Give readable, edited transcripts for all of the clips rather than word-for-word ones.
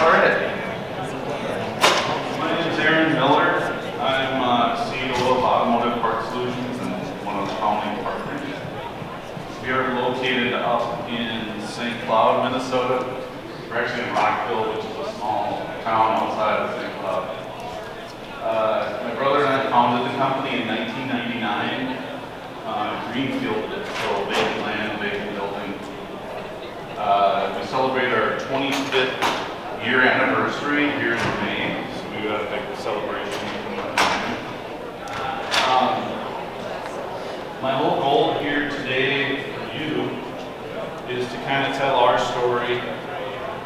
All right. My name is Aaron Miller. I'm CEO of Automotive Parts Solutions and one of the founding partners. We are located up in St. Cloud, Minnesota. We're actually in Rockville, which is a small town outside of St. Cloud. My brother and I founded the company in 1999. Greenfield, so vacant land, vacant building. We celebrate our 25th year anniversary here in May, so we got a big celebration. My whole goal here today for you is to kind of tell our story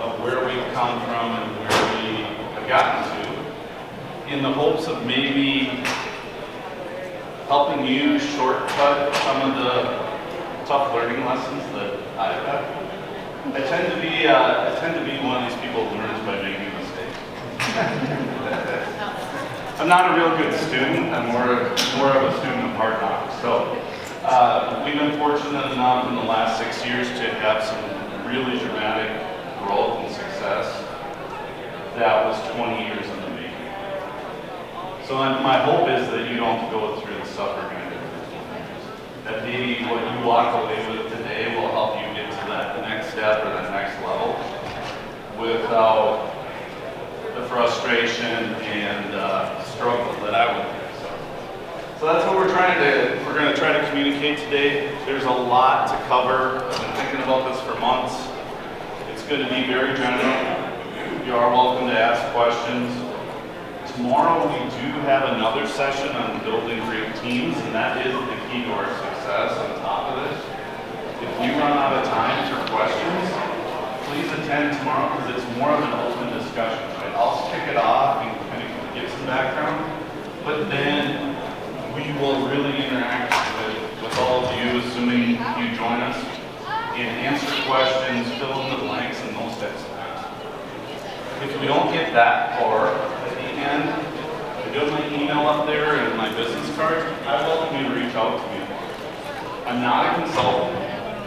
of where we've come from and where we have gotten to, in the hopes of maybe helping you shortcut some of the tough learning lessons that I've had. I tend to be one of these people who learns by making mistakes. I'm not a real good student. I'm more of a student of hard knocks. So we've been fortunate enough in the last 6 years to have some really dramatic growth and success. That was 20 years in the making. So my hope is that you don't go through the suffering I did for 20 years. That maybe what you walk away with today will help you get to that next step or that next level without the frustration and struggle that I went through. So that's what we're going to try to communicate today. There's a lot to cover. I've been thinking about this for months. It's going to be very general. You are welcome to ask questions. Tomorrow we do have another session on building great teams, and that is the key to our success on top of this. If you run out of time for questions, please attend tomorrow because it's more of an open discussion. Right? I'll kick it off and kind of give some background, but then we will really interact with all of you, assuming you join us, and answer questions, fill in the blanks, and those types of things. If we don't get that far, and I do have my email up there and my business card. I welcome you to reach out to me. I'm not a consultant.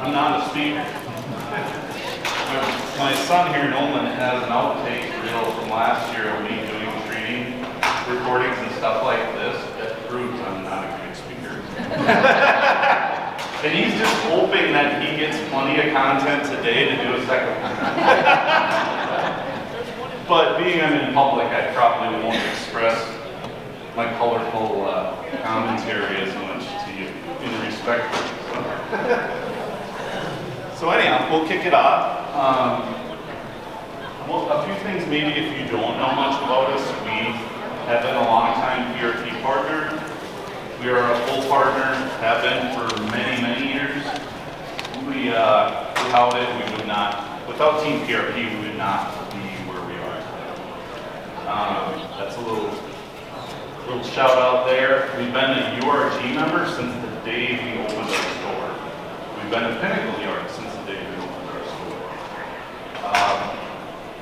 I'm not a speaker. My son here, Nolan, has an outtake reel from last year of me doing training recordings and stuff like this that proves I'm not a great speaker. And he's just hoping that he gets plenty of content today to do a second one. But being I'm in public, I probably won't express my colorful commentary as much to you in respect. So anyhow, we'll kick it off. Well, a few things maybe if you don't know much about us. We have been a long-time PRP partner. We are a full partner, have been for many, many years. Without Team PRP, we would not be where we are today. That's a little shout out there. We've been a URG member since the day we opened our store. We've been a Pinnacle Yard since the day we opened our store.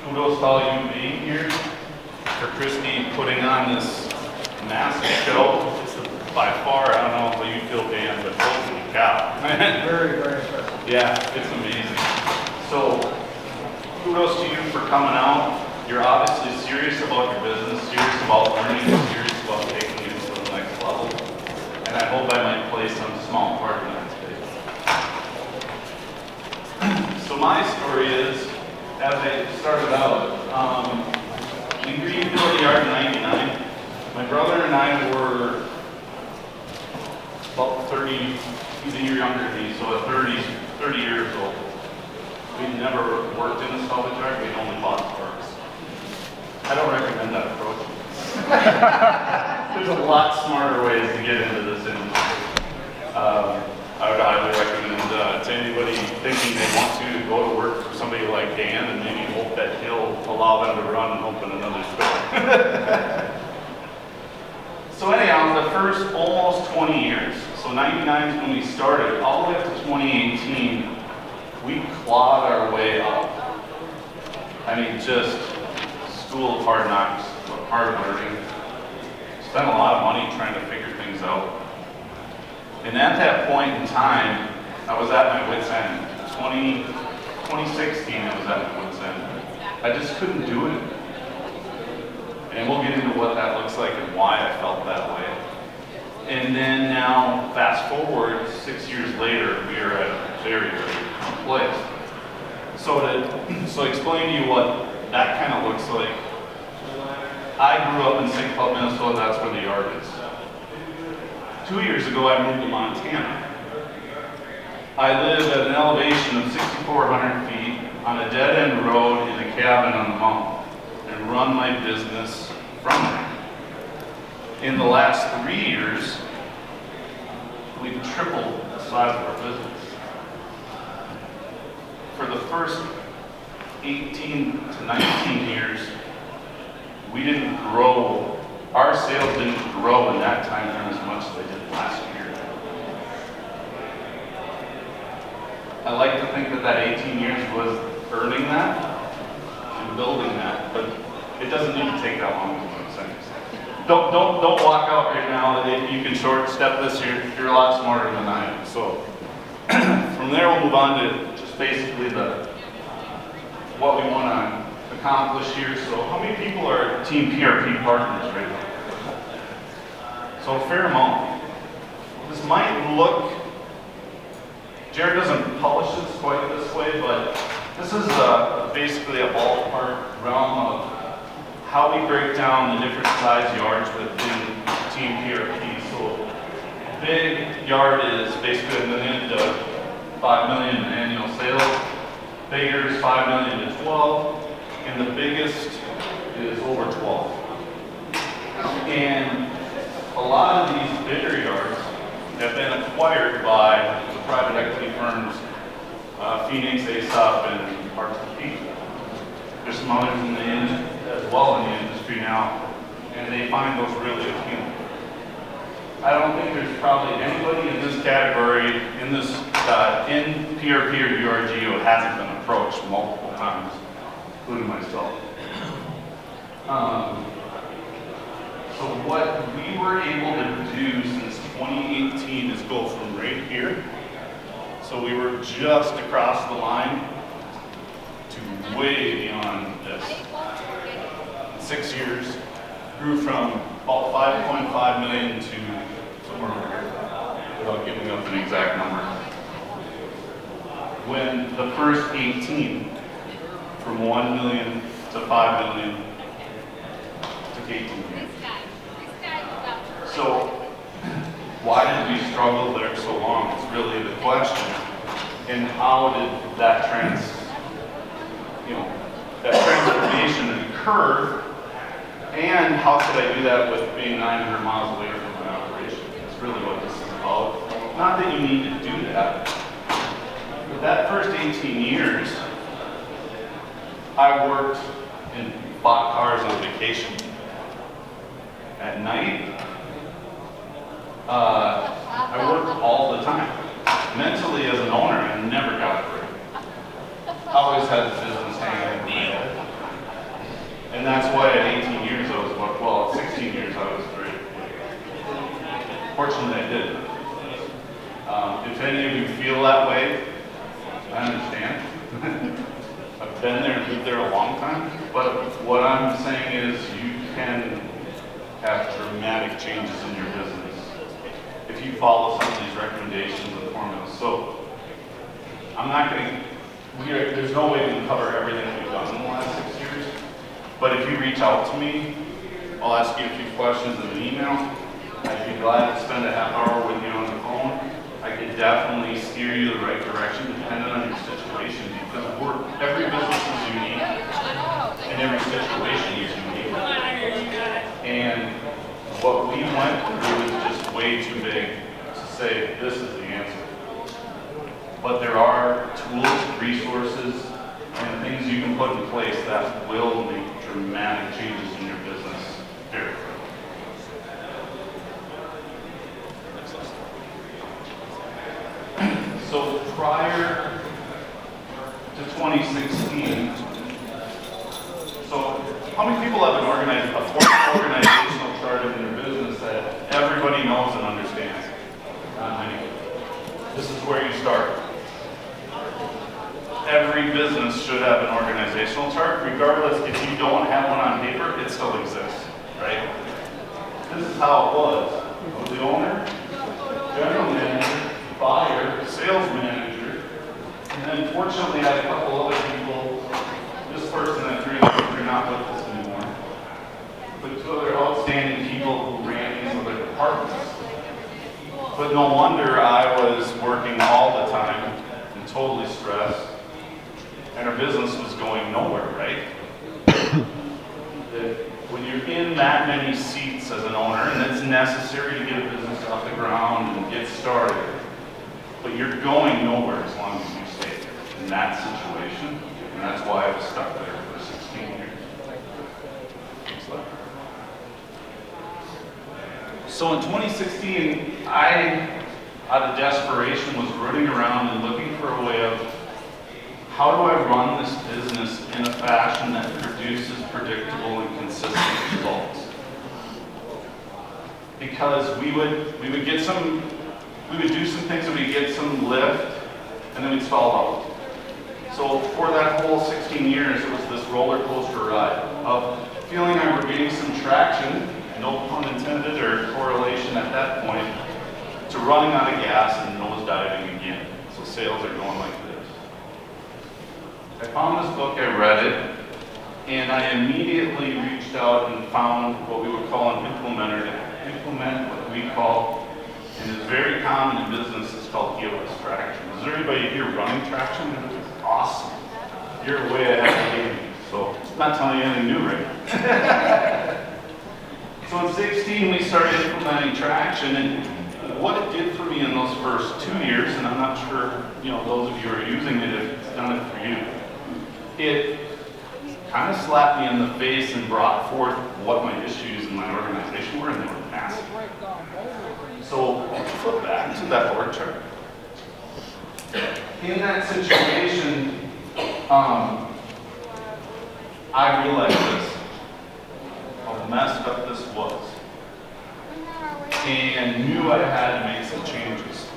Kudos to all you being here, for Christy putting on this massive show. It's by far, I don't know how you feel, Dan, but holy cow. Very, very impressive. Yeah, it's amazing. So, kudos to you for coming out. You're obviously serious about your business, serious about learning, serious about taking it to the next level. And I hope I might play some small part in that today. So my story is, as I started out, we greenfielded the yard in '99. My brother and I were about 30, he's a year younger than me, so at 30 years old. We'd never worked in a salvage yard, we'd only bought parts. I don't recommend that approach. There's a lot smarter ways to get into this industry. I would highly recommend to anybody thinking they want to go to work for somebody like Dan and maybe hope that he'll allow them to run and open another store. So anyhow, the first almost 20 years, so '99 is when we started, all the way up to 2018, we clawed our way up. I mean, just school of hard knocks, hard learning. Spent a lot of money trying to figure things out. And at that point in time, I was at my wit's end. 2016, I was at my wit's end. I just couldn't do it. And we'll get into what that looks like and why I felt that way. And then now, fast forward 6 years later, we are at a very, very different place. So explain to you what that kind of looks like. I grew up in St. Cloud, Minnesota. That's where the yard is. 2 years ago, I moved to Montana. I live at an elevation of 6,400 feet on a dead-end road in a cabin on the mountain and run my business from there. In the last 3 years, we've tripled the size of our business. For the first 18 to 19 years, we didn't grow, our sales didn't grow in that time frame as much as they did last year. I like to think that 18 years was earning that and building that, but it doesn't need to take that long is what I'm saying. Don't walk out right now that if you can short step this, you're a lot smarter than I am. So from there we'll move on to just basically what we want to accomplish here. So how many people are Team PRP partners right now? So a fair amount. This might look, Jared doesn't publish this quite this way, but this is basically a ballpark realm of how we break down the different size yards within Team PRP. So big yard is basically $1 million to $5 million in annual sales. Bigger is $5 million to 12, and the biggest is over 12. And a lot of these bigger yards have been acquired by the private equity firms, Phoenix, ASOP, and Parts of Peak. There's some others as well in the industry now, and they find those really appealing. I don't think there's probably anybody in this category, in PRP or URG who hasn't been approached multiple times, including myself. So what we were able to do since 2018 is go from right here. So we were just across the line to way beyond this. In 6 years, grew from about 5.5 million to somewhere over here, without giving up an exact number. When the first 18, from 1 million to 5 million, took 18 years. So why did we struggle there so long? It's really the question. And how did that transformation occur? And how could I do that with being 900 miles away from my operation? That's really what this is about. Not that you need to do that. But that first 18 years, I worked and bought cars on vacation. At night, I worked all the time. Mentally, as an owner, I never got a break. I always had the business hanging over my head. And that's why at 18 years I was, well, at 16 years I was great. Fortunately, I did. If any of you feel that way, I understand. I've been there and lived there a long time. But what I'm saying is you can have dramatic changes in your business if you follow some of these recommendations and formulas. So I'm not going to, there's no way we can cover everything we've done in the last 6 years. But if you reach out to me, I'll ask you a few questions in an email. I'd be glad to spend a half hour with you on the phone. I could definitely steer you the right direction depending on your situation, because every business is unique and every situation is unique. And what we went through is just way too big to say this is the answer. But there are tools, resources, and things you can put in place that will make dramatic changes in your business very quickly. So prior to 2016, so how many people have a formal organizational chart in their business that everybody knows and understands? Not many. This is where you start. Every business should have an organizational organizational chart, regardless if you don't have one on paper, it still exists, right? This is how it was. I was the owner, general manager, buyer, sales manager, and then fortunately I had a couple other people, this person and three others are not with us anymore, but two other outstanding people who ran these other departments. But no wonder I was working all the time and totally stressed, and our business was going nowhere, right? That when you're in that many seats as an owner, and it's necessary to get a business off the ground and get started, but you're going nowhere as long as you stay in that situation, and that's why I was stuck there for 16 years. So in 2016, I, out of desperation, was rooting around and looking for a way of how do I run this business in a fashion that produces predictable and consistent results? Because we would do some things and we'd get some lift, and then we'd stall out. So for that whole 16 years, it was this roller coaster ride of feeling I were gaining some traction, no pun intended or correlation at that point, to running out of gas and nose diving again. So sales are going like this. I found this book, I read it, and I immediately reached out and found what we would call an implementer to implement what we call, and it's very common in business, it's called EOS traction. Is there anybody here running traction? Awesome. You're way ahead of the game. So it's not telling you anything new, right? So in 16, we started implementing traction, and what it did for me in those first 2 years, and I'm not sure, those of you who are using it, if it's done it for you, it kind of slapped me in the face and brought forth what my issues in my organization were, and they were massive. So flip back to that org chart. In that situation, I realized this, how messed up this was, and knew I had to make some changes.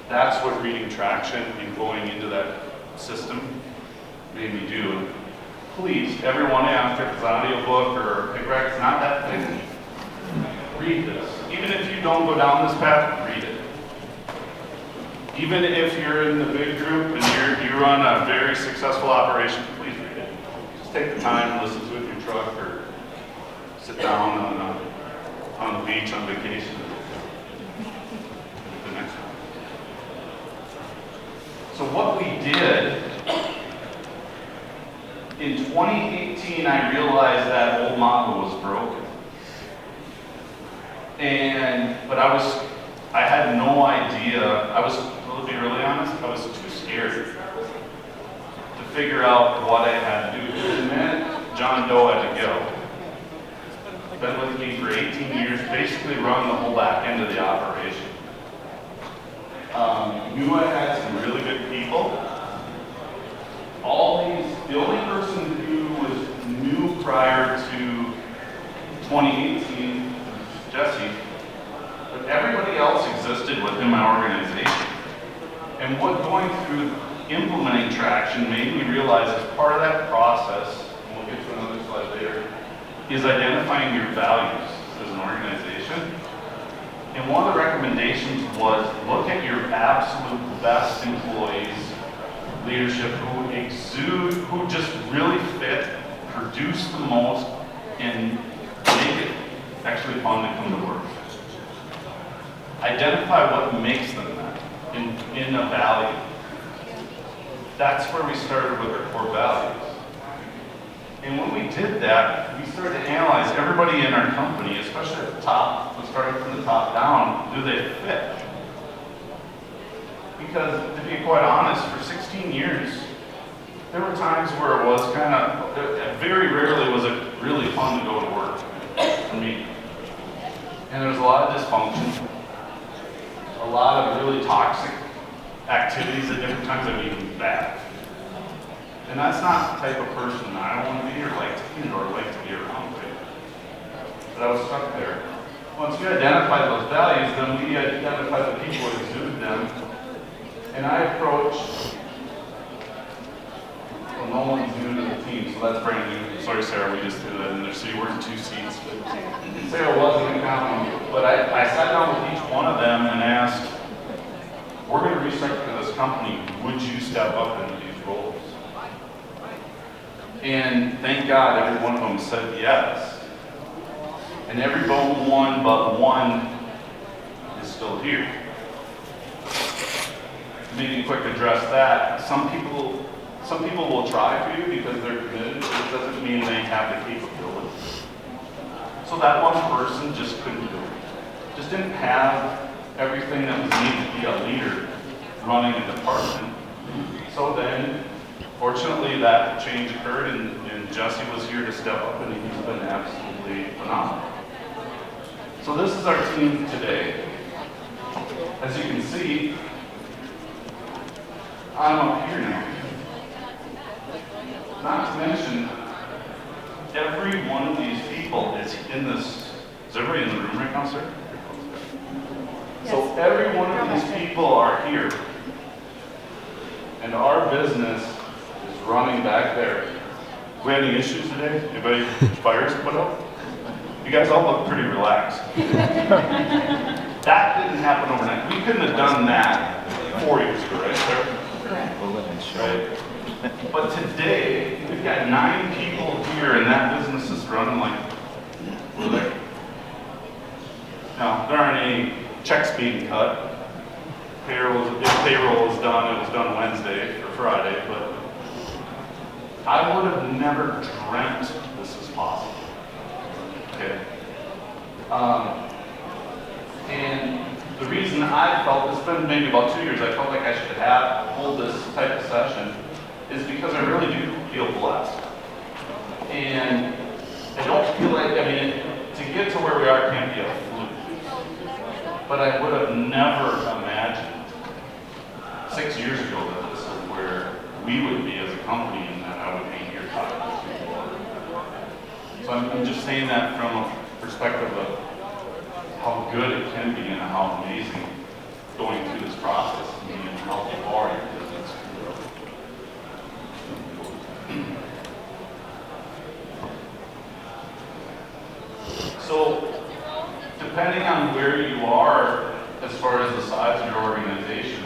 That's what reading traction and going into that system made me do. Please, everyone after, if it's an audiobook or a paperback, it's not that thing. Read this. Even if you don't go down this path, read it. Even if you're in the big group and you run a very successful operation, please read it. Just take the time and listen to it in your truck or sit down on the beach on vacation. The next one. So what we did, in 2018, I realized that old model was broken. But I had no idea, to be really honest, I was too scared to figure out what I had to do. Because it meant John Doe had to go. Been with me for 18 years, basically run the whole back end of the operation. Knew I had some really good people. The only person who was new prior to 2018 was Jesse, but everybody else existed within my organization. And what going through implementing traction made me realize as part of that process, and we'll get to another slide later, is identifying your values as an organization. And one of the recommendations was look at your absolute best employees, leadership who just really fit, produce the most, and make it actually fun to come to work. Identify what makes them that in a value. That's where we started with our core values. And when we did that, we started to analyze everybody in our company, especially at the top, let's start from the top down, do they fit? Because to be quite honest, for 16 years, there were times where it was very rarely was it really fun to go to work for me. And there was a lot of dysfunction, a lot of really toxic activities at different times that made me bad. And that's not the type of person that I want to be or like to be around with. But I was stuck there. Once we identified those values, then we identified the people who exuded them. And I approached So no one's new to the team, so that's brand new. Sorry, Sarah, we just threw that in there, so you were in 2 seats. But Sarah wasn't counting, but I sat down with each one of them and asked, we're going to restructure this company, would you step up into these roles? And thank God every one of them said yes. And every one but one is still here. Maybe quick address that. Some people will try for you because they're committed, but it doesn't mean they have the capability. So that one person just couldn't do it. Just didn't have everything that was needed to be a leader running a department. So then, fortunately, that change occurred, and Jesse was here to step up, and he's been absolutely phenomenal. So this is our team today. As you can see, I'm up here now. Not to mention, every one of these people is in this. Is everybody in the room right now, sir? So every one of these people are here. And our business is running back there. We had any issues today? Anybody fires put up? You guys all look pretty relaxed. That didn't happen overnight. We couldn't have done that 4 years ago, right, sir? Correct. Right. But today, we've got 9 people here, and that business is running like we're there. Now, there aren't any checks being cut. If payroll is done, it was done Wednesday or Friday, but I would have never dreamt this is possible. Okay. And the reason I felt, it's been maybe about 2 years, I felt like I should hold this type of session, is because I really do feel blessed. And I don't feel like, to get to where we are can't be a fluke. But I would have never imagined 6 years ago that this is where we would be as a company and that I would be here talking to people. So I'm just saying that from a perspective of how good it can be and how amazing going through this process and how far your business can grow. So, depending on where you are as far as the size of your organization,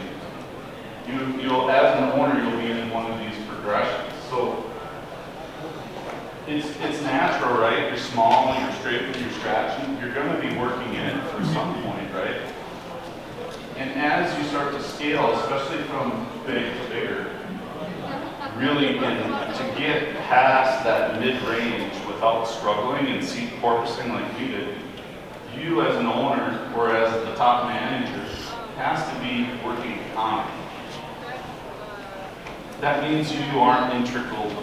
you'll, as an owner, you'll be in one of these progressions. So, it's natural, right? You're small, you're straight with your scratching. You're going to be working in it for some point, right? And as you start to scale, especially from big to bigger, really to get past that mid-range without struggling and seat porpoising like we did, you as an owner or as the top manager has to be working on it. That means you aren't integral to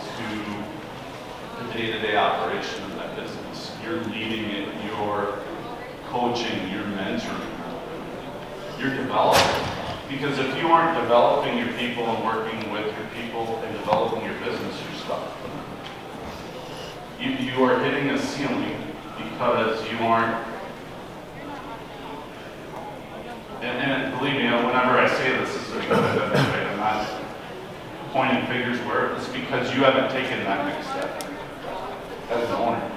the day-to-day operation of that business. You're leading it, you're coaching, you're mentoring, you're developing. Because if you aren't developing your people and working with your people and developing your business, you're stuck. You are hitting a ceiling because you aren't. And believe me, whenever I say this is right, I'm not pointing fingers where it's because you haven't taken that next step as an owner.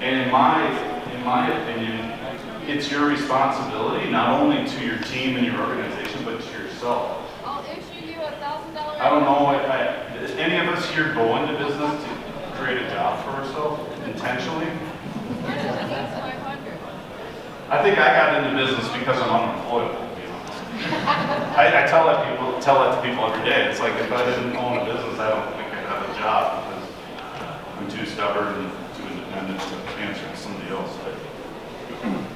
And in my opinion, it's your responsibility not only to your team and your organization, but to yourself. I'll issue you $1,000. I don't know if any of us here go into business to create a job for ourselves intentionally. I think I got into business because I'm unemployable, to be honest. I tell that to people every day. It's like if I didn't own a business, I don't think I'd have a job because I'm too stubborn and too independent to answer to somebody else.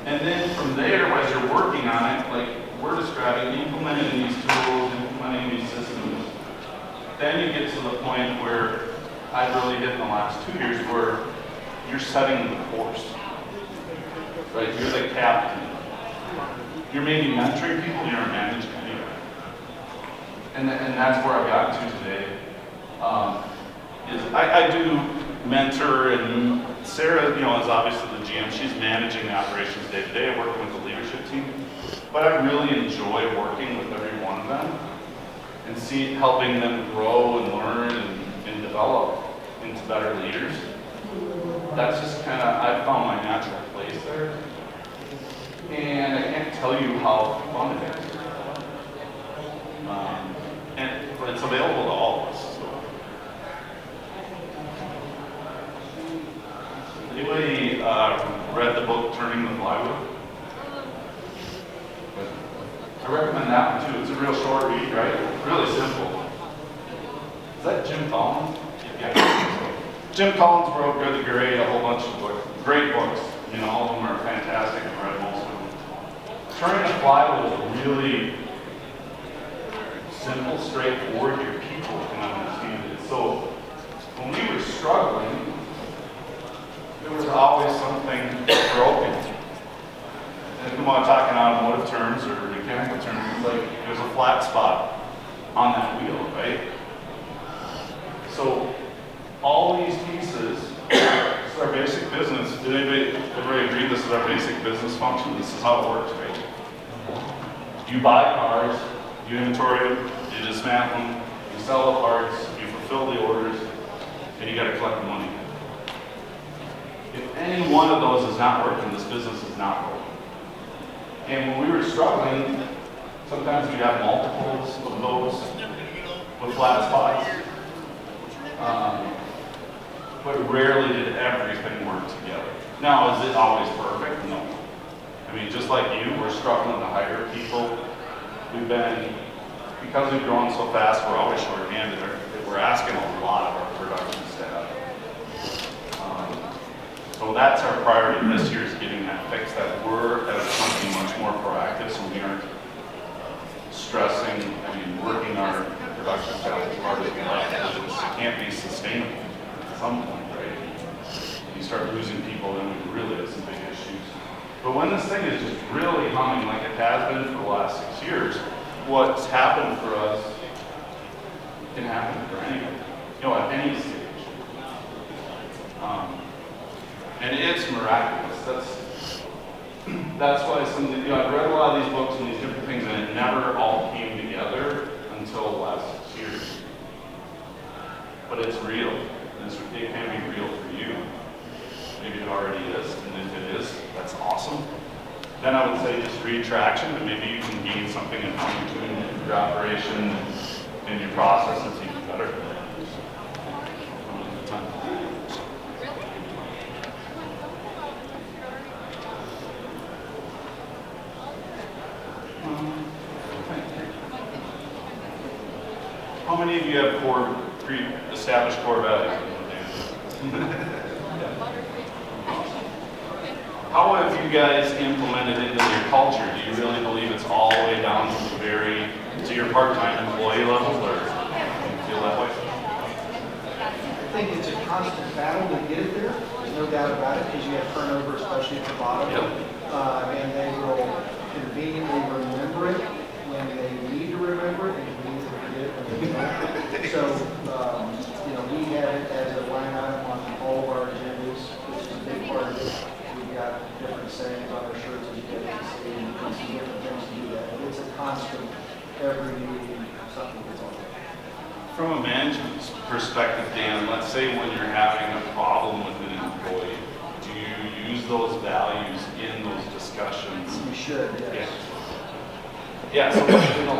And then from there, as you're working on it, like we're describing, implementing these tools, implementing these systems, then you get to the point where I've really hit in the last 2 years where you're setting the course. Right? You're the captain. You're maybe mentoring people, you're managing people. And that's where I've gotten to today. I do mentor, and Sarah, is obviously the GM. She's managing the operations day to day, working with the leadership team. But I really enjoy working with every one of them and helping them grow and learn and better leaders. That's just kind of, I found my natural place there. And I can't tell you how fun it is. But it's available to all of us. So. Anybody read the book Turning the Plywood? I recommend that one too. It's a real short read, right? Really simple. Is that Jim Collins? Yeah. Jim Collins wrote Good to Great, a whole bunch of books. Great books. You know, all of them are fantastic. I've read most of them. Turning the Plywood is really simple, straightforward. Your people can understand it. So when we were struggling, there was always something broken. And if we want to talk in automotive terms or mechanical terms, it's like there's a flat spot on that wheel, right? So all these pieces, this is our basic business. Did everybody agree this is our basic business function? This is how it works, right? You buy cars, you inventory them, you dismantle them, you sell the parts, you fulfill the orders, and you got to collect the money. If any one of those is not working, this business is not working. And when we were struggling, sometimes we'd have multiples of those with flat spots. But rarely did everything work together. Now, is it always perfect? No. I mean, just like you, we're struggling to hire people. Because we've grown so fast, we're always short-handed. We're asking a lot of our production staff. So that's our priority this year, is getting that fixed, that we're as a company much more proactive, so we aren't stressing, working our production staff as hard as we like. It can't be sustainable at some point, right? You start losing people, then we really have some big issues. But when this thing is just really humming like it has been for the last 6 years, what's happened for us can happen for anybody, at any stage. And it's miraculous. That's why I've read a lot of these books and these different things, and it never all came together until the last 6 years. But it's real. It can be real for you. Maybe it already is, and if it is, that's awesome. Then I would say just read traction, and maybe you can gain something in fine-tuning your operation and your processes even better. How many of you have pre-established core values? How have you guys implemented it into your culture? Do you really believe it's all the way down to your part-time employee level, or do you feel that way? I think it's a constant battle to get it there. There's no doubt about it, because you have turnover, especially at the bottom. Yep. And they will conveniently remember it when they need to remember it, and conveniently forget it when they don't. So, we have it as a line item on all of our agendas, which is a big part of it. We've got different sayings on our shirts, as you guys can see, and some different things to do that. But it's a constant, every meeting, something gets on. From a management perspective, Dan, let's say when you're having a problem with an employee, do you use those values in those discussions? You should, yes. Yeah, so in the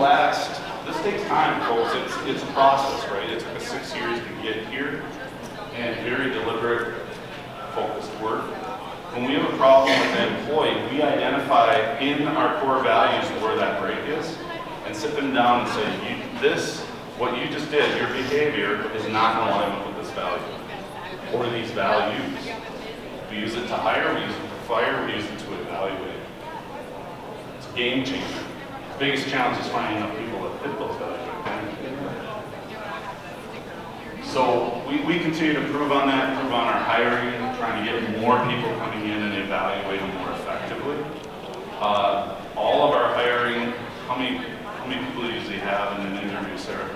this takes time, folks. It's a process, right? It took us 6 years to get here, and very deliberate, focused work. When we have a problem with an employee, we identify in our core values where that break is, and sit them down and say, what you just did, your behavior is not in alignment with this value, or these values. We use it to hire, we use it to fire, we use it to evaluate. It's a game changer. The biggest challenge is finding enough people that fit those values. So we continue to improve on that, improve on our hiring, trying to get more people coming in and evaluating more effectively. All of our hiring, how many people do you usually have in an interview, Sarah?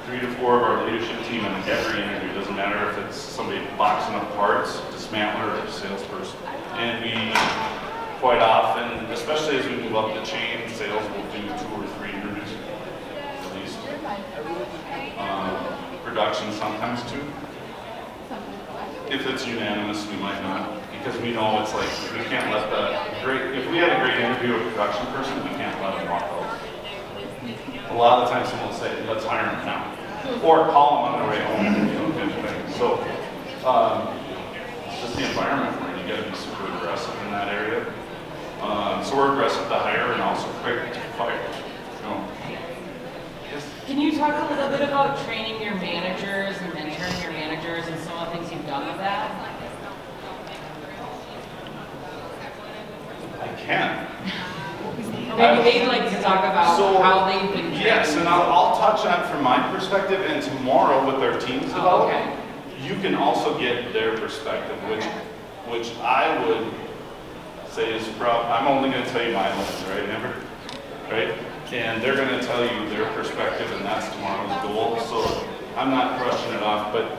3 to 4 of our leadership team in every interview. Doesn't matter if it's somebody boxing up parts, dismantler, or a salesperson. And we, quite often, especially as we move up the chain, sales will do 2 or 3 interviews at least. production sometimes too. If it's unanimous, we might not, because we know it's like, we can't let if we had a great interview with a production person, we can't let them walk out. A lot of the times someone will say, let's hire them now. Or call them on their way home, kind of thing. So, it's just the environment where you gotta be super aggressive in that area. So we're aggressive to hire and also quick to fire. Yes? Can you talk a little bit about training your managers and mentoring your managers and some of the things you've done with that? I can. Maybe they'd like to talk about how they've been trained. Yes, and I'll touch on from my perspective, and tomorrow with our teams developed, okay. you can also get their perspective, which I would say is I'm only going to tell you my lens, right, Amber? Right? And they're going to tell you their perspective, and that's tomorrow's goal. So I'm not brushing it off, but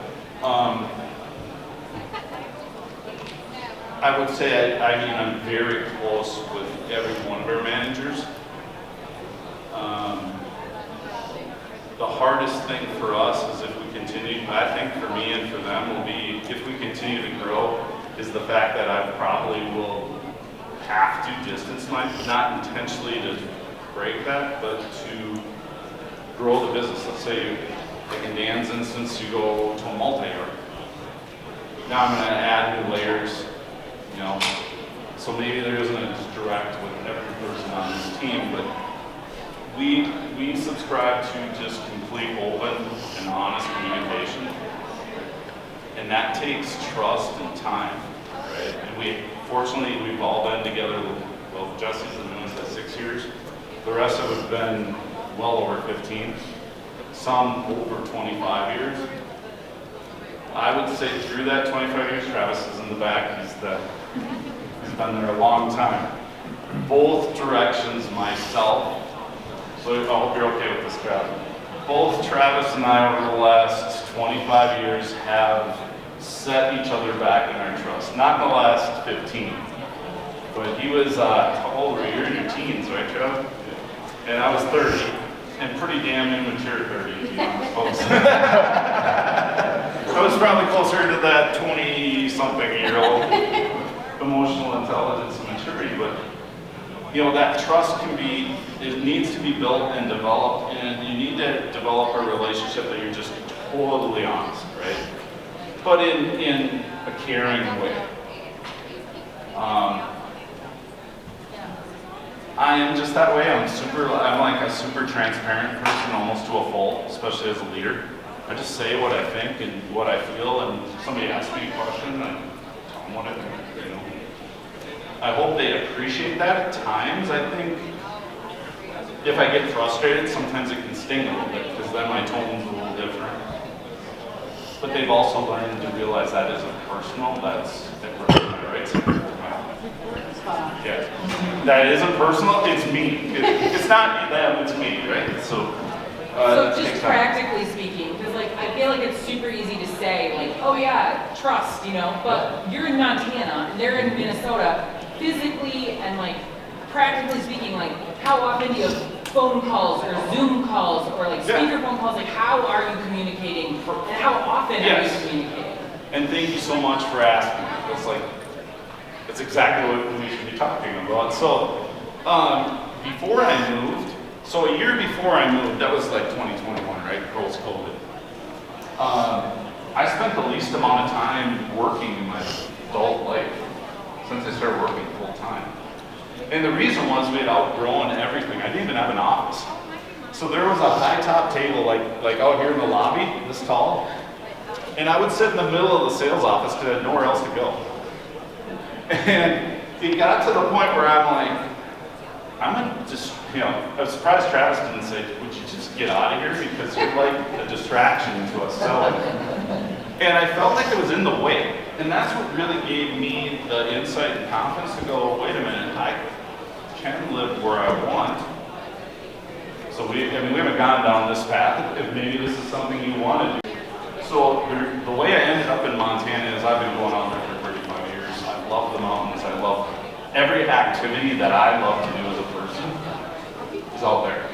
I would say I'm very close with every one of our managers. The hardest thing for us is if we continue, I think for me and for them will be, if we continue to grow, is the fact that I probably will have to distance not intentionally to break that, but to grow the business. Let's say, like in Dan's instance, you go to a multi-yard. Now I'm going to add new layers, so maybe there isn't a direct with every person on this team, but we subscribe to just complete open and honest communication, and that takes trust and time, right? And fortunately, we've all been together, well, Jesse's been doing this at 6 years. The rest of us have been well over 15, some over 25 years. I would say through that 25 years, Travis is in the back, he's been there a long time. Both directions myself, so I hope you're okay with this crowd. Both Travis and I over the last 25 years have set each other back in our trust. Not in the last 15, but he was, how old were you? You're in your teens, right, Travis? And I was 30, and pretty damn immature 30, to be honest, folks. I was probably closer to that 20-something-year-old emotional intelligence and maturity, but that trust it needs to be built and developed, and you need to develop a relationship that you're just totally honest, right? But in a caring way. I am just that way. I'm like a super transparent person, almost to a fault, especially as a leader. I just say what I think and what I feel, and if somebody asks me a question, I tell them what I think. I hope they appreciate that at times. I think if I get frustrated, sometimes it can sting a little bit, because then my tone's a little different. But they've also learned to realize that isn't personal, that's right? Yeah. That isn't personal, it's me. It's not them, it's me, right? So just practically speaking, because I feel like it's super easy to say, oh yeah, trust, but you're in Montana, and they're in Minnesota. Physically and practically speaking, how often do you have phone calls or Zoom calls or speakerphone calls? How are you communicating? And how often are you communicating? And thank you so much for asking. It's exactly what we should be talking about. So before I moved, so a year before I moved, that was 2021, right? Post-COVID. I spent the least amount of time working in my adult life since I started working full time. And the reason was we had outgrown everything. I didn't even have an office. So there was a high top table like out here in the lobby, this tall. And I would sit in the middle of the sales office because I had nowhere else to go. And it got to the point where I was surprised Travis didn't say, would you just get out of here? Because you're like a distraction to us selling. And I felt like it was in the way. And that's what really gave me the insight and confidence to go, wait a minute, I can live where I want. So we haven't gone down this path. If maybe this is something you want to do. So the way I ended up in Montana is I've been going out there for 35 years. I love the mountains. I love every activity that I love to do as a person is out there.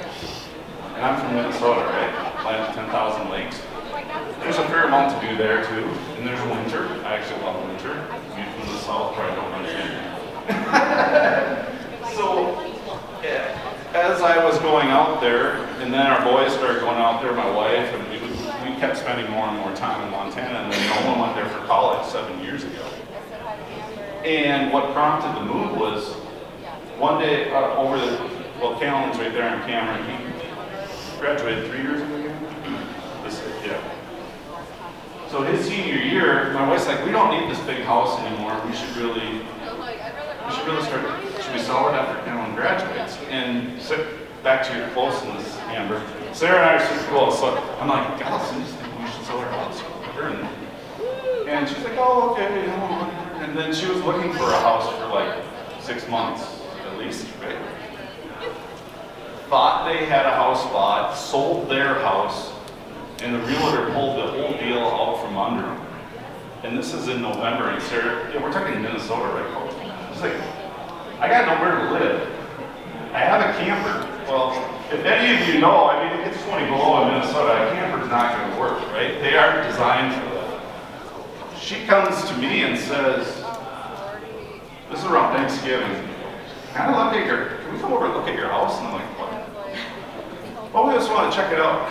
And I'm from Minnesota, right? Planet 10,000 lakes. do there too. And there's winter. I actually love winter. You from the south probably don't understand. So, as I was going out there, and then our boys started going out there, my wife, and we kept spending more and more time in Montana, and then no one went there for college 7 years ago. And what prompted the move was one day over the, well, Callan's right there on camera. He graduated 3 years ago. Yeah. So his senior year, my wife's like, we don't need this big house anymore. We should really start. Should we sell it after Callan graduates? And back to your closeness, Amber. Sarah and I are super close. So I'm like, Allison, just think we should sell our house. And she's like, oh, okay. And then she was looking for a house for like 6 months at least, right? Thought they had a house bought, sold their house, and the realtor pulled the whole deal out from under them. And this is in November, and Sarah, yeah, we're talking Minnesota right now. She's like, I got nowhere to live. I have a camper. Well, if any of you know, I mean, it gets 20 below in Minnesota, a camper's not going to work, right? They aren't designed for that. She comes to me and says, this is around Thanksgiving. Can we come over and look at your house? And I'm like, what? Well, we just want to check it out.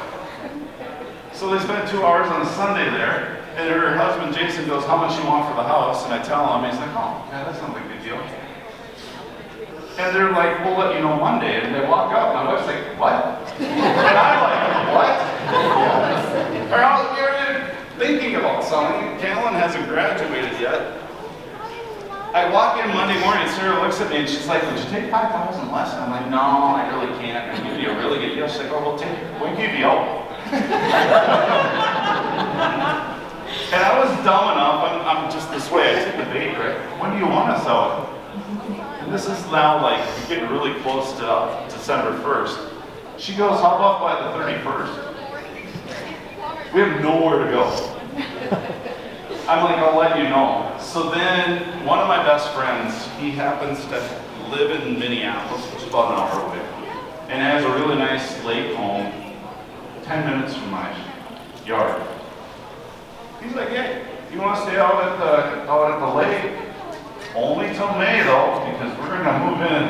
So they spent 2 hours on a Sunday there, and her husband Jason goes, how much you want for the house? And I tell him, he's like, oh, yeah, that's not a big deal. And they're like, we'll let you know Monday. And they walk up, and my wife's like, what? And I'm like, what? Or you're thinking about selling. Callan hasn't graduated yet. I walk in Monday morning, and Sarah looks at me, and she's like, would you take $5,000 less? And I'm like, no, I really can't. I give you a really good deal. She's like, oh, we'll give you out. And I was dumb enough, I'm just this way, I take the bait, right? When do you want to sell it? And this is now like getting really close to December 1st. She goes, how about by the 31st? We have nowhere to go. I'm like, I'll let you know. So then one of my best friends, he happens to live in Minneapolis, which is about an hour away, and has a really nice lake home 10 minutes from my yard. He's like, hey, you want to stay out at the lake? Only till May though, because we're going to move in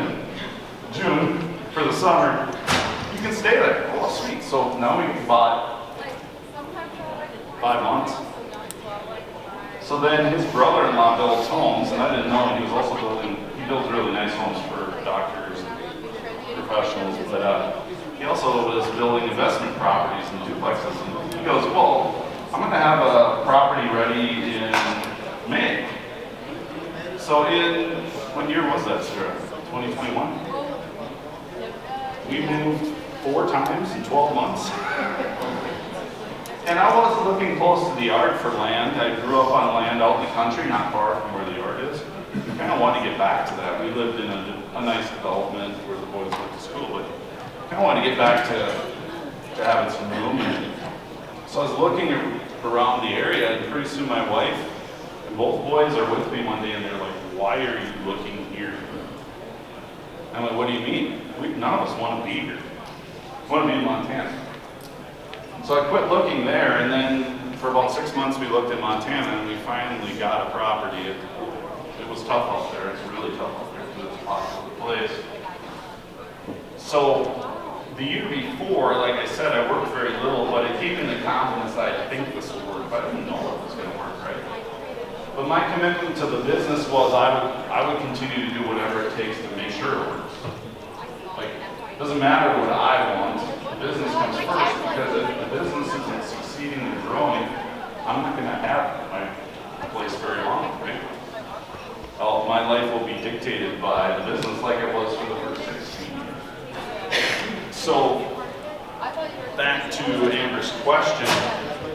June for the summer. You can stay there. Oh, sweet. So now we bought 5 months. So then his brother-in-law builds homes, and I didn't know he was also he builds really nice homes for doctors and professionals, but he also was building investment properties and duplexes. And he goes, well, I'm going to have a property ready in May. So what year was that, Sarah? 2021? We moved 4 times in 12 months. And I was looking close to the yard for land. I grew up on land out in the country, not far from where the yard is. I kind of wanted to get back to that. We lived in a nice development where the boys went to school, but I kind of wanted to get back to having some room. And so I was looking around the area, and pretty soon my wife and both boys are with me one day, and they're like, why are you looking here? I'm like, what do you mean? None of us want to be here. We want to be in Montana. So I quit looking there, and then for about 6 months we looked in Montana, and we finally got a property. It was tough out there. It's really tough out there because it's a popular place. So the year before, like I said, I worked very little, but it gave me the confidence that I think this will work, but I didn't know it was going to work, right? But my commitment to the business was I would continue to do whatever it takes to make sure it works. Like, it doesn't matter what I want. The business comes first, because if the business isn't succeeding and growing, I'm not going to have my place very long, right? Well, my life will be dictated by the business like it was for the first 16 years. So, back to Amber's question,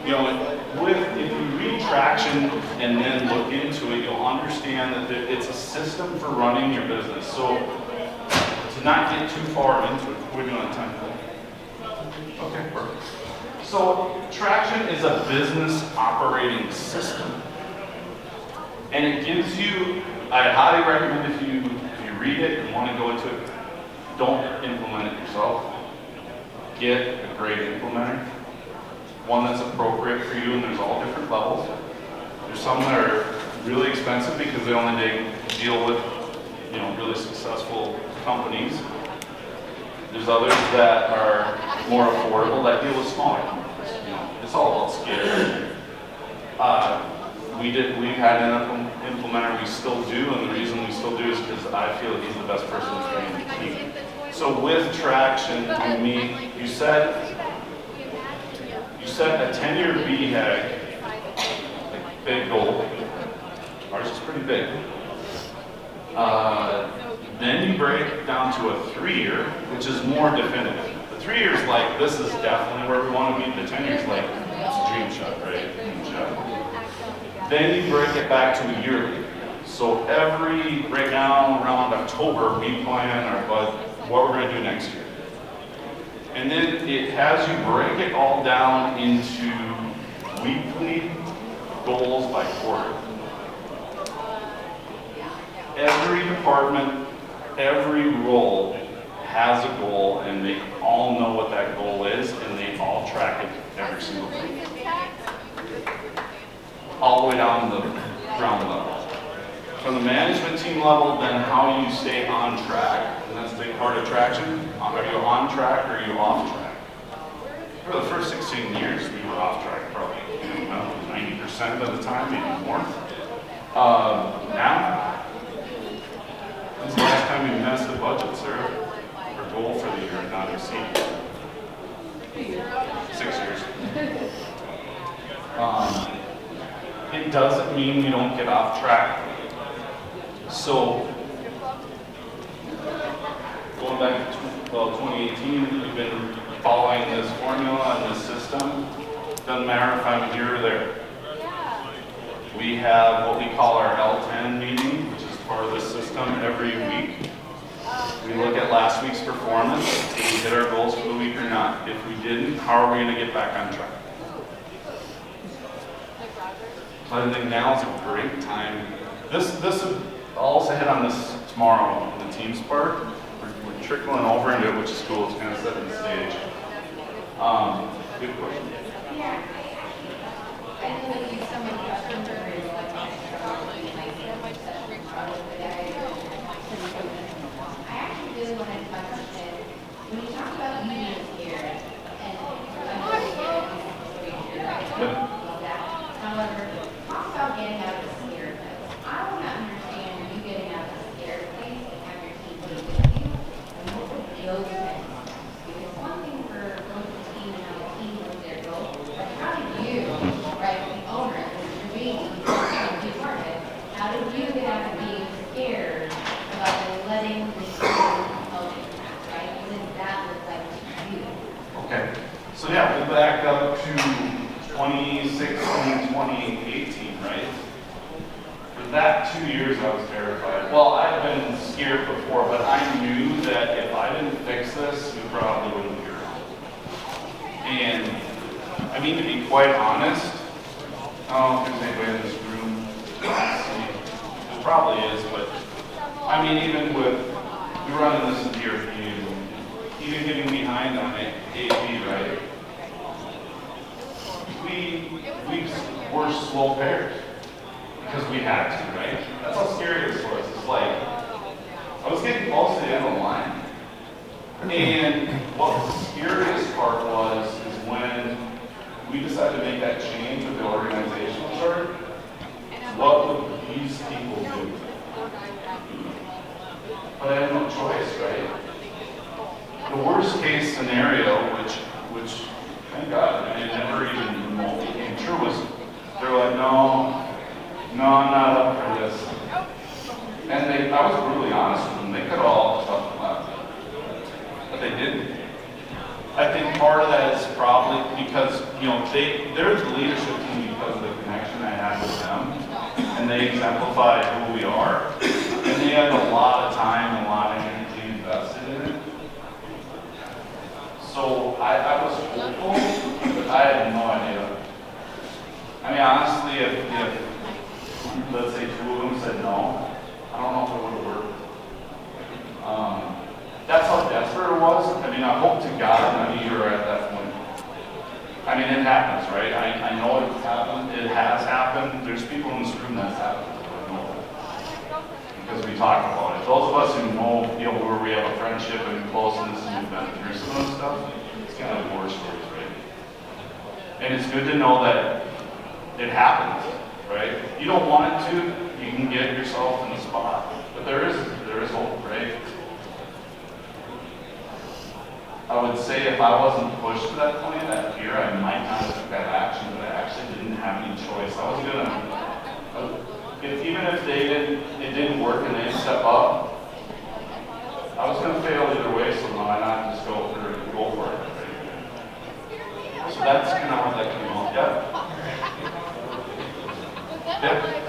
if you read Traction and then look into it, you'll understand that it's a system for running your business. So, to not get too far into it, we're doing on time. Okay, perfect. So, Traction is a business operating system. And it gives you, I highly recommend if you read it and want to go into it, don't implement it yourself. Get a great implementer. one that's appropriate for you, and there's all different levels. There's some that are really expensive because they only deal with, you know, really successful companies. There's others that are more affordable that deal with smaller companies. You know, it's all about scale. We've had an implementer, we still do, and the reason we still do is because I feel he's the best person to train the team. So with traction, you set a 10-year BHAG, like big goal. Ours is pretty big. Then you break it down to a 3-year, which is more definitive. The 3 years, like, this is definitely where we want to be. The 10 years, like, it's a dream shot, right? Dream shot. Then you break it back to a yearly. So right now, around October, we plan what we're going to do next year. And then it has you break it all down into weekly goals by quarter. Every department, every role has a goal, and they all know what that goal is, and they all track it every single week. All the way down to the ground level. From the management team level, then how you stay on track, and that's a big part of traction. Are you on track or are you off track? For the first 16 years, we were off track probably 90% of the time, maybe more. Now, when's the last time we missed the budget, sir? Our goal for the year and not exceed 6 years. It doesn't mean we don't get off track. So, going back to 2018, we've been following this formula and this system. Doesn't matter if I'm here or there. We have what we call our L10 meeting, which is part of this system every week. We look at last week's performance. Did we hit our goals for the week or not? If we didn't, how are we going to get back on track? So I think now is a great time. I'll also hit on this tomorrow in the team's part. We're trickling over into it, which is cool. It's kind of setting the stage. Good question. Yeah. I know that you someone I actually really wanted to touch on this. When you talk about media here, and however, talk about getting out of the scare place. I want to understand you getting out of the scare place and have your team be with you and what would those things. Because one thing for both the team and how the team knows their goals, but how did you, right, the owner, the being, the department, how did you get out of being scared about letting the team help you, right? What does that look like to you? Okay. So yeah, we'll back up to 2016, 2018, right? For that 2 years, I was terrified. Well, I've been scared before, but I knew that if I didn't fix this, we probably wouldn't be around. And I mean, to be quite honest, I don't know if there's anybody in this room. There probably is, but I mean, even with we running this in DRP, even getting behind on it, AP, right? We were slow payers because we had to, right? That's how scary this was. It's like, I was getting close to the end of the line. And what the scariest part was is when we decided to make that change with the organizational chart, what would these people do? But I had no choice, right? The worst case scenario, which thank God, I mean, it never even remotely came true, was they're like, no, I'm not up for this. And I was brutally honest with them, they could all tough them up. But they didn't. I think part of that is probably because, you know, they're the leadership team because of the connection I had with them. And they exemplify who we are. And they had a lot of time and a lot of energy invested in it. So I was hopeful, but I had no idea. I mean, honestly, if let's say 2 of them said no, I don't know if it would have worked. That's how desperate it was. I mean, I hope to God none of you are at that point. I mean, it happens, right? I know it's happened, it has happened. There's people in this room that's happened. I know that. Because we talk about it. Those of us who know, where we have a friendship and closeness and we've been through some of this stuff, it's kind of war stories, right? And it's good to know that it happens, right? You don't want it to, you can get yourself in the spot. But there is hope, right? I would say if I wasn't pushed to that point, that fear, I might not have took that action, but I actually didn't have any choice. I was even if it didn't work and they didn't step up, I was gonna fail either way, so why not just go for it, right? So that's kind of how that came out, yeah. Yeah.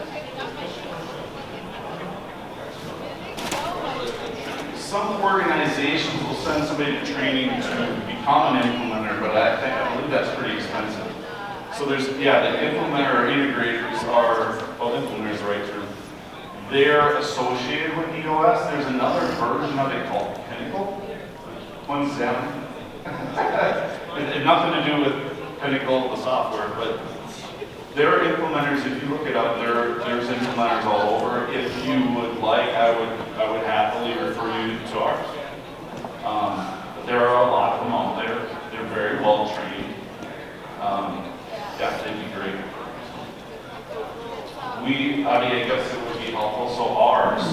Some organizations will send somebody to training to become an implementer, but I believe that's pretty expensive. So there's, the implementer or integrators are, implementer is the right term. They're associated with EOS. There's another version of it called Pinnacle. One's them. It had nothing to do with Pinnacle, the software, but there are implementers. If you look it up, there's implementers all over. If you would like, I would happily refer you to ours. But there are a lot of them out there. They're very well trained. They'd be great. I guess it would be helpful. So ours,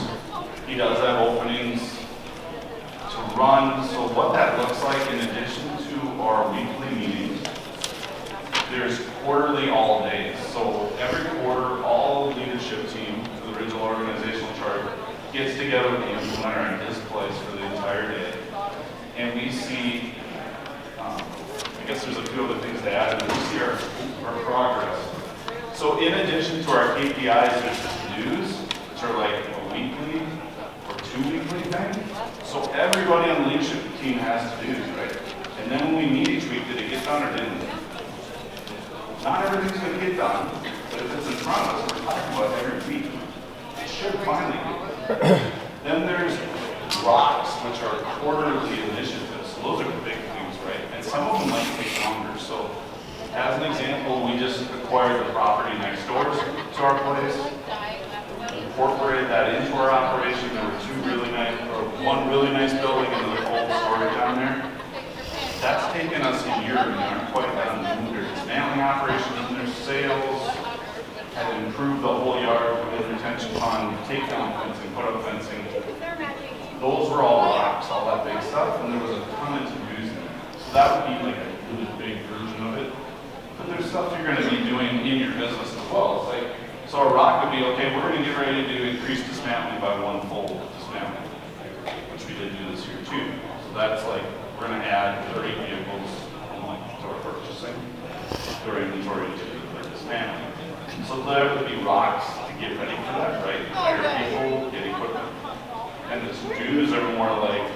he does have openings to run. So what that looks like, in addition to our weekly meetings, there's quarterly all days. So every quarter, all the leadership team, the original organizational chart, gets together with the implementer at his place for the entire day. And we see, I guess there's a few other things to add, and we see our progress. So in addition to our KPIs, there's to-dos, which are like a weekly or 2-weekly thing. So everybody on the leadership team has to-dos, right? And then when we meet each week, did it get done or didn't? Not everything's going to get done, but if it's in front of us, we're talking about every week. It should finally get done. Then there's rocks, which are quarterly initiatives. So those are the big things, right? And some of them might take longer. So as an example, we just acquired the property next door to our place, incorporated that into our operation. There were one really nice building and another cold storage down there. That's taken us a year, and we aren't quite done. There's dismantling operations, there's sales, had to improve the whole yard with retention pond, take down fencing, put up fencing. Those were all rocks, all that big stuff, and there was a ton of to-dos in it. So that would be like a really big version of it. But there's stuff you're going to be doing in your business as well. It's like, so a rock would be, okay, we're going to get ready to increase dismantling by 1-fold dismantling, which we did do this year too. So that's like, we're going to add 30 vehicles to our purchasing, to our inventory to dismantling. So there would be rocks to get ready for that, right? Hire people, get equipment. And the to-dos are more like,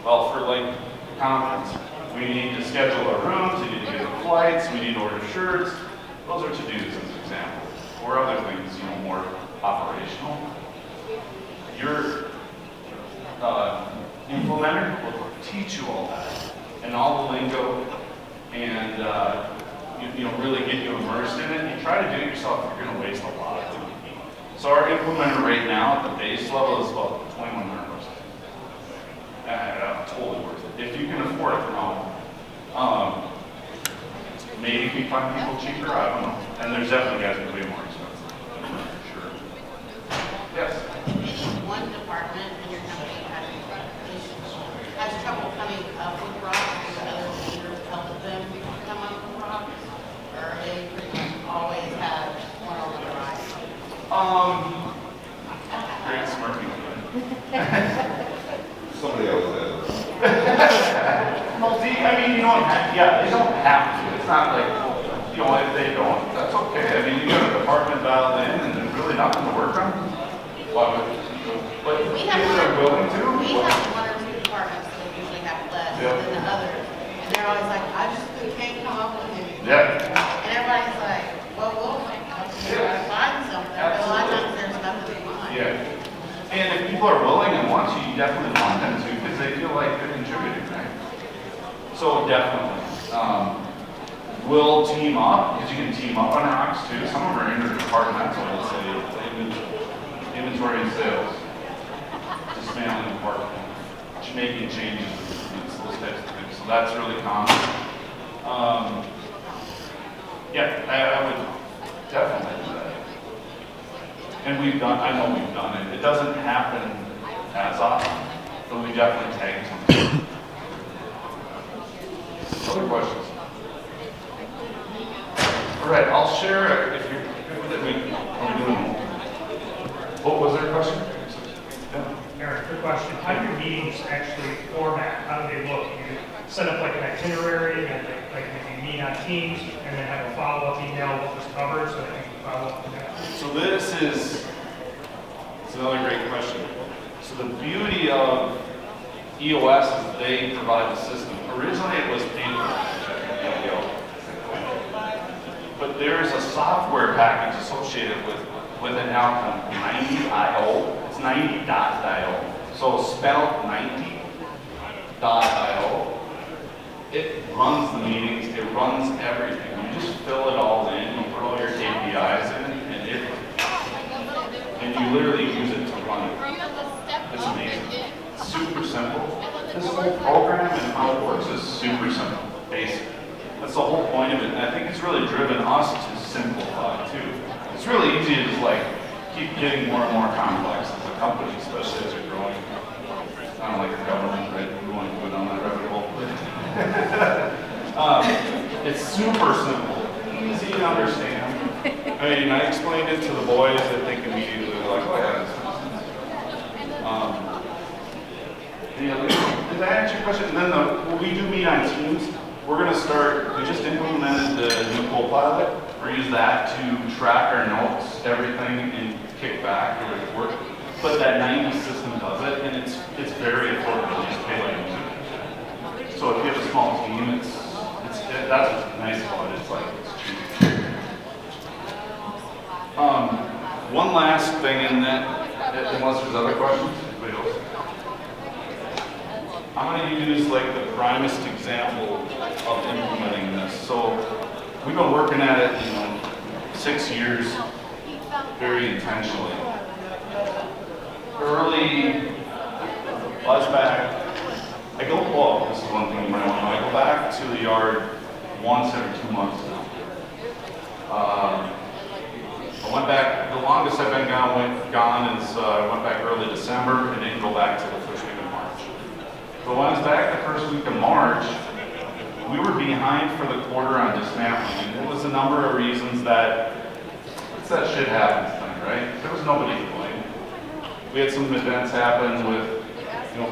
for like conference, we need to schedule our rooms, we need to get the flights, we need to order shirts. Those are to-dos as an example. Or other things, more operational. Your implementer will teach you all that and all the lingo, and really get you immersed in it. You try to do it yourself, you're going to waste a lot of time. So our implementer right now at the base level is about $2,100. Totally worth it if you can afford it. Maybe you can find people cheaper. I don't know. And there's definitely guys that are way more expensive. For sure. Yes. One department in your company has trouble coming up with rocks, and other leaders help them come up with rocks, or they pretty much always have one on the rise? Great smirking. Somebody else said. See, they don't have to. It's not like, if they don't, that's okay. You got a department dialed in and there's really nothing to work on. But if they're willing to. We have one or two departments that usually have less than the others, and they're always like, I just can't come up with anything. Yeah. And everybody's like, well, we'll find something, but a lot of times there's nothing to find. Yeah. And if people are willing and want to, you definitely want them to because they feel like they're contributing, right? So definitely. We'll team up, because you can team up on rocks too. Some of them are interdepartmental, let's say, inventory and sales, dismantling the park, making changes, those types of things. So that's really common. Yeah, I would definitely do that. And we've done, I know we've done it. It doesn't happen as often, but we definitely tag something. Other questions? All right, I'll share if you're good with it. I'm doing. What was their question? Yeah. Eric, good question. How do your meetings actually format? How do they look? You set up like an itinerary and like you meet on Teams and then have a follow-up email what was covered so that you can follow up on that? So this is, it's another great question. So the beauty of EOS is they provide the system. Originally it was paper. But there's a software package associated with an outcome, 90.io. It's 90.io. So spelled 90.io. It runs the meetings, it runs everything. You just fill it all in, you put all your KPIs in, and you literally use it to run it. It's amazing. Super simple. This whole program and how it works is super simple, basic. That's the whole point of it, and I think it's really driven us to simplify too. It's really easy to just like keep getting more and more complex as a company, especially as you're growing. Kind of like a government, right? We want to go down that rabbit hole. It's super simple, easy to understand. I mean, I explained it to the boys, I think immediately they're like, oh yeah, this makes sense. Did I answer your question? And then when we do meet on Teams, we're going to start, we just implemented the new co-pilot. We're use that to track our notes, everything, and kick back or report. But that 90 system does it, and it's very affordable. You just pay like $2. So if you have a small team, that's what's nice about it. It's like it's cheap. One last thing in that, unless there's other questions, anybody else? I'm going to use like the primest example of implementing this. So we've been working at it, 6 years, very intentionally. Early, last back, this is one thing you might want to know. I go back to the yard once every 2 months now. I went back, the longest I've been gone is I went back early December and didn't go back till the first week of March. But when I was back the first week of March, we were behind for the quarter on dismantling. And it was a number of reasons that, it's that shit happens thing, right? There was nobody to blame. We had some events happen with,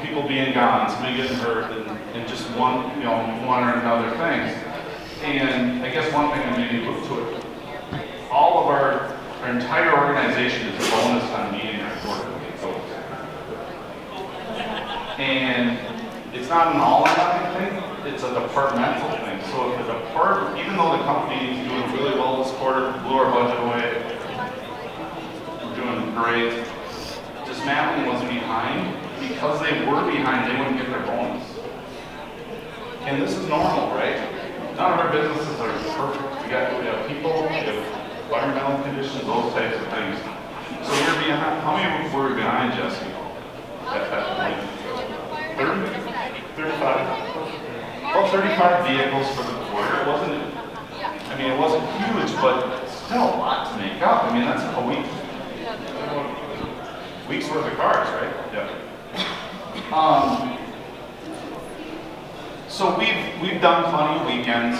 people being gone, somebody getting hurt, and just one or another things. And I guess one thing that made me look to it, all of our entire organization is bonused on meeting our quarterly goals. And it's not an all or nothing thing, it's a departmental thing. So if the department, even though the company is doing really well this quarter, blew our budget away, we're doing great, dismantling was behind. Because they were behind, they wouldn't get their bonus. And this is normal, right? None of our businesses are perfect. We have people, we have environmental conditions, those types of things. So we're behind. How many were we behind, Jesse? At that point? 30? 35? Well, 35 vehicles for the quarter. It wasn't huge, but still a lot to make up. That's a week's worth of cars, right? Yeah. So we've done plenty of weekends,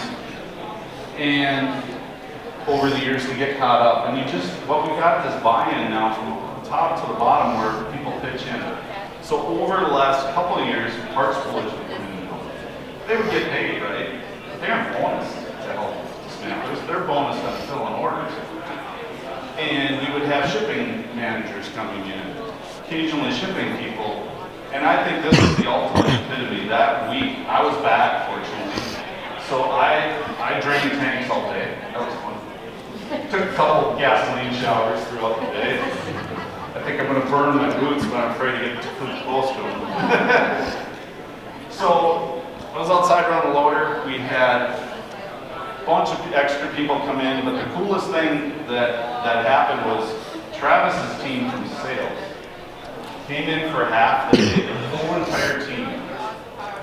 and over the years to get caught up, and we got this buy-in now from the top to the bottom where people pitch in. So over the last couple of years, parts collision, they would get paid, right? But they aren't bonus to help dismantlers. They're bonus to fill in orders. And we would have shipping managers coming in, occasionally shipping people. And I think this is the ultimate epitome. That week, I was back, fortunately. So I drained tanks all day. That was fun. Took a couple of gasoline showers throughout the day. I think I'm going to burn my boots, but I'm afraid to get too close to them. So I was outside running a loader. We had a bunch of extra people come in, but the coolest thing that happened was Travis's team from sales came in for half the day, the whole entire team,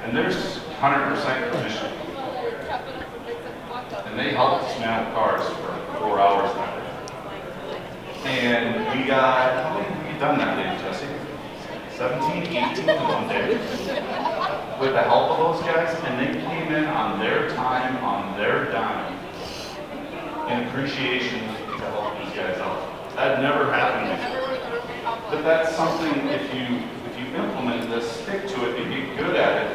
and there's 100% commission. And they helped dismantle cars for 4 hours that day. And we got, how many have we done that day, Jesse? 17, 18 in one day. With the help of those guys, and they came in on their time, on their dime, in appreciation to help these guys out. That never happened before. But that's something, if you implement this, stick to it, and get good at it,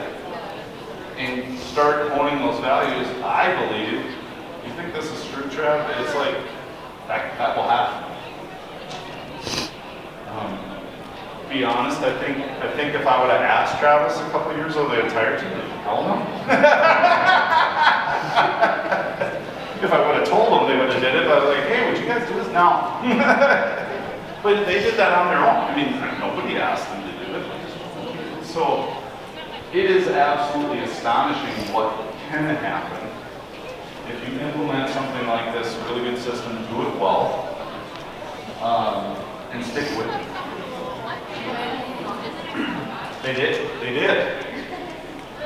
and start honing those values, I believe, you think this is true, Trav? It's like, that will happen. Be honest, I think if I would have asked Travis a couple years ago, the entire team, hell no. If I would have told them, they would have did it, but I was like, hey, would you guys do this now? But they did that on their own. I mean, nobody asked them to do it. So, it is absolutely astonishing what can happen if you implement something like this, a really good system, do it well, and stick with it. They did,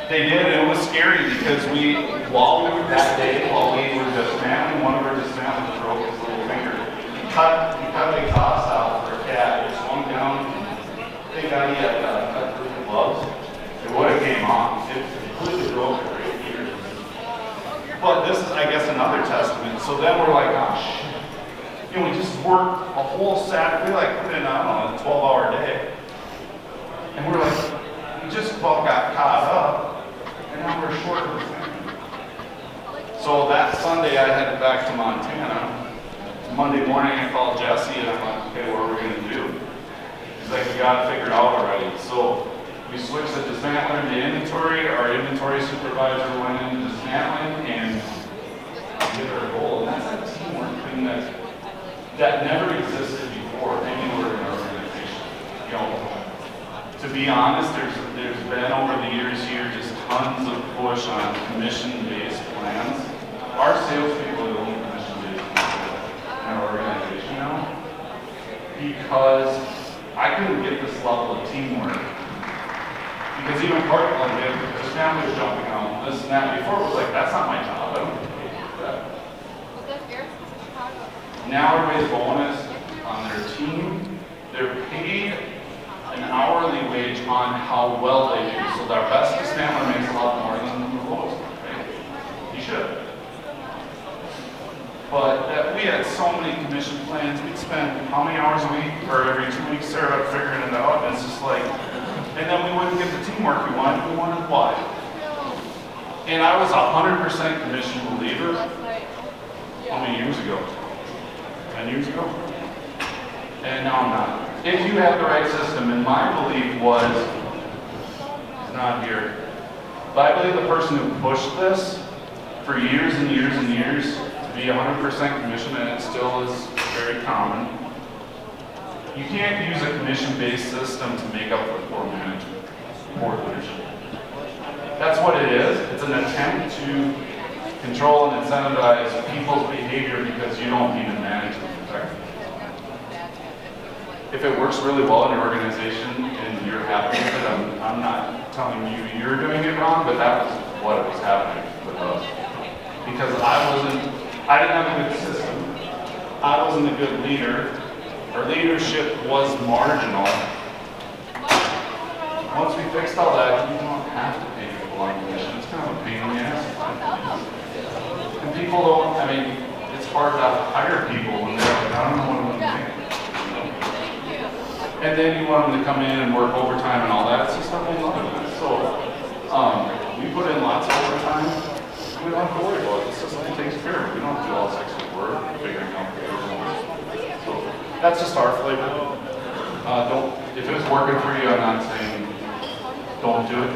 and it was scary because while we were dismantling, one of our dismantling broke his little finger. He cut the exhaust out for a cat, it swung down, thank God he had cut through the gloves. It would have came off, it completely broke it right here. But this is, I guess, another testament. So then we're like, oh shit. We just worked a whole Saturday, we like put in, I don't know, a 12-hour day. And we're like, we just about got caught up, and now we're short of the thing. So that Sunday I headed back to Montana. Monday morning I called Jesse and I'm like, okay, what are we gonna do? He's like, we got it figured out already. So we switched the dismantling to inventory. Our inventory supervisor went into dismantling and did our goal. And that's a teamwork thing that never existed before anywhere in our organization. To be honest, there's been over the years here just tons of push on commission-based plans. Our salespeople are the only commission-based people in our organization now because I couldn't get this level of teamwork. Because even part of like the family was jumping out, this and that. Before it was like, that's not my job. I don't get paid for that. Now everybody's bonus on their team, they're paid an hourly wage on how well they do. So their best dismantler makes a lot more than the lowest, right? You should. But we had so many commission plans. We'd spend how many hours a week or every 2 weeks, Sarah, figuring it out. And it's just like, and then we wouldn't get the teamwork we wanted why? And I was 100% commission believer how many years ago? 10 years ago? And now I'm not. If you have the right system, and my belief was, he's not here, but I believe the person who pushed this for years and years and years to be 100% commission, and it still is very common, you can't use a commission-based system to make up for poor management, poor leadership. That's what it is. It's an attempt to control and incentivize people's behavior because you don't even manage them effectively. If it works really well in your organization and you're happy with it, I'm not telling you you're doing it wrong, but that was what was happening with us. Because I didn't have a good system. I wasn't a good leader. Our leadership was marginal. Once we fixed all that, you don't have to pay people on commission. It's kind of a pain in the ass. And people don't, I mean, it's hard to hire people when they're like, I don't know what I'm going to do. And then you want them to come in and work overtime and all that. It's just not really loving that. So we put in lots of overtime. We don't have to worry about it. The system takes care of it. We don't have to do all this extra work figuring out the work. So that's just our flavor. If it's working for you, I'm not saying don't do it.